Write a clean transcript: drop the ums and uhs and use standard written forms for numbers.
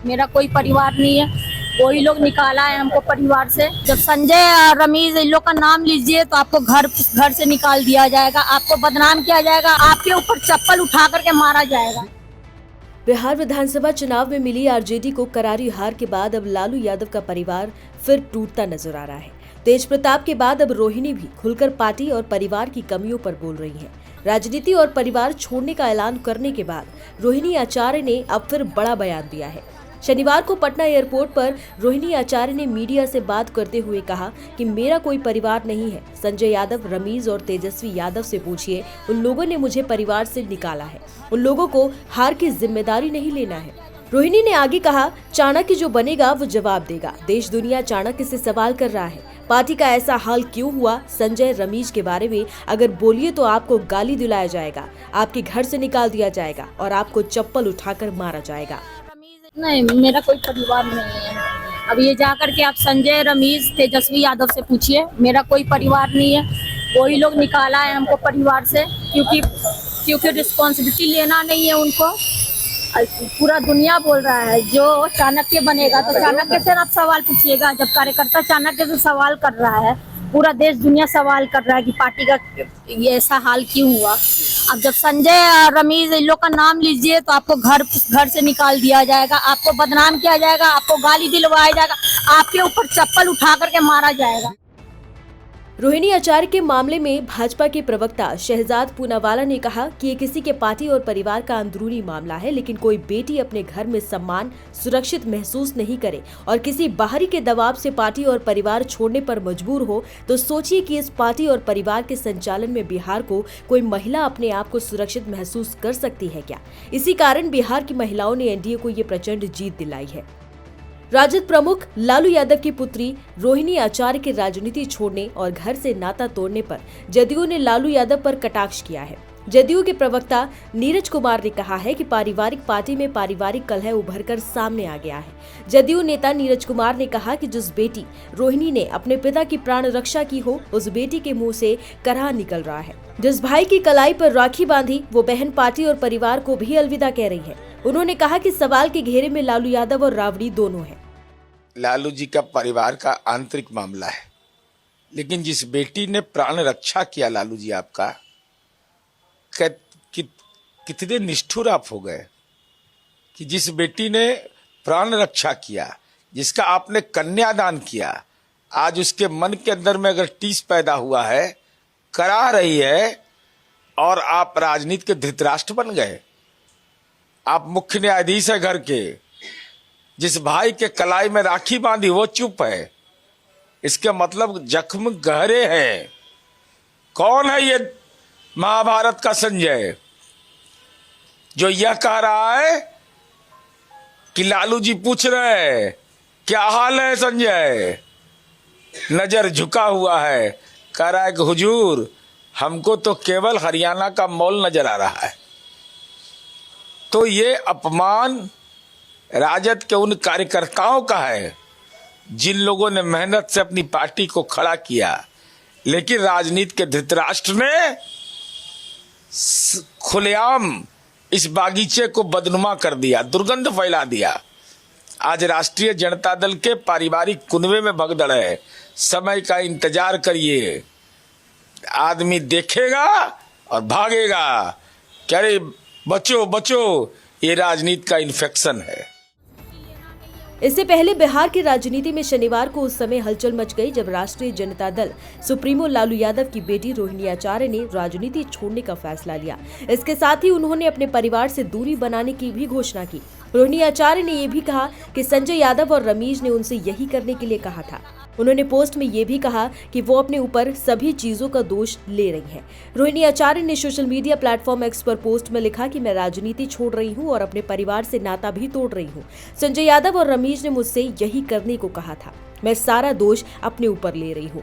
मेरा कोई परिवार नहीं है, वही लोग निकाला है हमको परिवार से। जब संजय और रमीज इन लोग का नाम लीजिए तो आपको घर से निकाल दिया जाएगा, आपको बदनाम किया जाएगा, आपके ऊपर चप्पल उठा करके मारा जाएगा। बिहार विधानसभा चुनाव में मिली आरजेडी को करारी हार के बाद अब लालू यादव का परिवार फिर टूटता नजर आ रहा है। तेज प्रताप के बाद अब रोहिणी भी खुलकर पार्टी और परिवार की कमियों पर बोल रही हैं। राजनीति और परिवार छोड़ने का ऐलान करने के बाद रोहिणी आचार्य ने अब फिर बड़ा बयान दिया है। शनिवार को पटना एयरपोर्ट पर रोहिणी आचार्य ने मीडिया से बात करते हुए कहा कि मेरा कोई परिवार नहीं है। संजय यादव, रमीज और तेजस्वी यादव से पूछिए, उन लोगों ने मुझे परिवार से निकाला है। उन लोगों को हार की जिम्मेदारी नहीं लेना है। रोहिणी ने आगे कहा, चाणक्य जो बनेगा वो जवाब देगा। देश दुनिया चाणक्य से सवाल कर रहा है, पार्टी का ऐसा हाल क्यों हुआ? संजय, रमीज के बारे में अगर बोलिए तो आपको गाली दिलाया जाएगा, आपके घर से निकाल दिया जाएगा और आपको चप्पल उठाकर मारा जाएगा। नहीं, मेरा कोई परिवार नहीं है। अब ये जाकर के आप संजय, रमीज, तेजस्वी यादव से पूछिए, मेरा कोई परिवार नहीं है, वही लोग निकाला है हमको परिवार से, क्योंकि रिस्पॉन्सिबिलिटी लेना नहीं है उनको। पूरा दुनिया बोल रहा है जो चाणक्य बनेगा, तो चाणक्य से आप सवाल पूछिएगा। जब कार्यकर्ता चाणक्य से सवाल कर रहा है, पूरा देश दुनिया सवाल कर रहा है कि पार्टी का ये ऐसा हाल क्यों हुआ। अब जब संजय और रमीज इन लोग का नाम लीजिए तो आपको घर से निकाल दिया जाएगा, आपको बदनाम किया जाएगा, आपको गाली दिलवाया जाएगा, आपके ऊपर चप्पल उठा करके मारा जाएगा। रोहिणी आचार्य के मामले में भाजपा के प्रवक्ता शहजाद पूनावाला ने कहा कि ये किसी के पार्टी और परिवार का अंदरूनी मामला है, लेकिन कोई बेटी अपने घर में सम्मान, सुरक्षित महसूस नहीं करे और किसी बाहरी के दबाव से पार्टी और परिवार छोड़ने पर मजबूर हो तो सोचिए कि इस पार्टी और परिवार के संचालन में बिहार को कोई महिला अपने आप को सुरक्षित महसूस कर सकती है क्या? इसी कारण बिहार की महिलाओं ने एनडीए को ये प्रचंड जीत दिलाई है। राजद प्रमुख लालू यादव की पुत्री रोहिणी आचार्य के राजनीति छोड़ने और घर से नाता तोड़ने पर जदयू ने लालू यादव पर कटाक्ष किया है। जदयू के प्रवक्ता नीरज कुमार ने कहा है कि पारिवारिक पार्टी में पारिवारिक कलह उभरकर सामने आ गया है। जदयू नेता नीरज कुमार ने कहा कि जिस बेटी रोहिणी ने अपने पिता की प्राण रक्षा की हो, उस बेटी के मुंह से कराह निकल रहा है। जिस भाई की कलाई पर राखी बांधी, वो बहन पार्टी और परिवार को भी अलविदा कह रही है। उन्होंने कहा कि सवाल के घेरे में लालू यादव और राबड़ी दोनों हैं। लालू जी का परिवार का आंतरिक मामला है, लेकिन जिस बेटी ने प्राण रक्षा किया लालू जी आपका, कितने निष्ठुर आप हो गए कि जिस बेटी ने प्राण रक्षा किया, जिसका आपने कन्यादान किया, आज उसके मन के अंदर में अगर टीस पैदा हुआ है, करा रही है, और आप राजनीति के धृतराष्ट्र बन गए। आप मुख्य न्यायाधीश है घर के, जिस भाई के कलाई में राखी बांधी वो चुप है, इसके मतलब जख्म गहरे हैं। कौन है ये महाभारत का संजय जो यह कह रहा है कि लालू जी पूछ रहे हैं क्या हाल है संजय? नजर झुका हुआ है, कह रहा है कि हुजूर हमको तो केवल हरियाणा का मॉल नजर आ रहा है। तो ये अपमान राजद के उन कार्यकर्ताओं का है जिन लोगों ने मेहनत से अपनी पार्टी को खड़ा किया, लेकिन राजनीति के धृतराष्ट्र ने खुलेआम इस बागीचे को बदनुमा कर दिया, दुर्गंध फैला दिया। आज राष्ट्रीय जनता दल के पारिवारिक कुनबे में भगदड़ है। समय का इंतजार करिए, आदमी देखेगा और भागेगा। क्या रे बचो बचो, ये राजनीति का इन्फेक्शन है। इससे पहले बिहार की राजनीति में शनिवार को उस समय हलचल मच गई जब राष्ट्रीय जनता दल सुप्रीमो लालू यादव की बेटी रोहिणी आचार्य ने राजनीति छोड़ने का फैसला लिया। इसके साथ ही उन्होंने अपने परिवार से दूरी बनाने की भी घोषणा की। रोहिणी आचार्य ने यह भी कहा कि संजय यादव और रमीज ने उनसे यही करने के लिए कहा था। उन्होंने पोस्ट में यह भी कहा कि वो अपने ऊपर सभी चीजों का दोष ले रही हैं। रोहिणी आचार्य ने सोशल मीडिया प्लेटफॉर्म एक्स पर पोस्ट में लिखा कि मैं राजनीति छोड़ रही हूं और अपने परिवार से नाता भी तोड़ रही हूं। संजय यादव और रमीज ने मुझसे यही करने को कहा था, मैं सारा दोष अपने ऊपर ले रही हूं।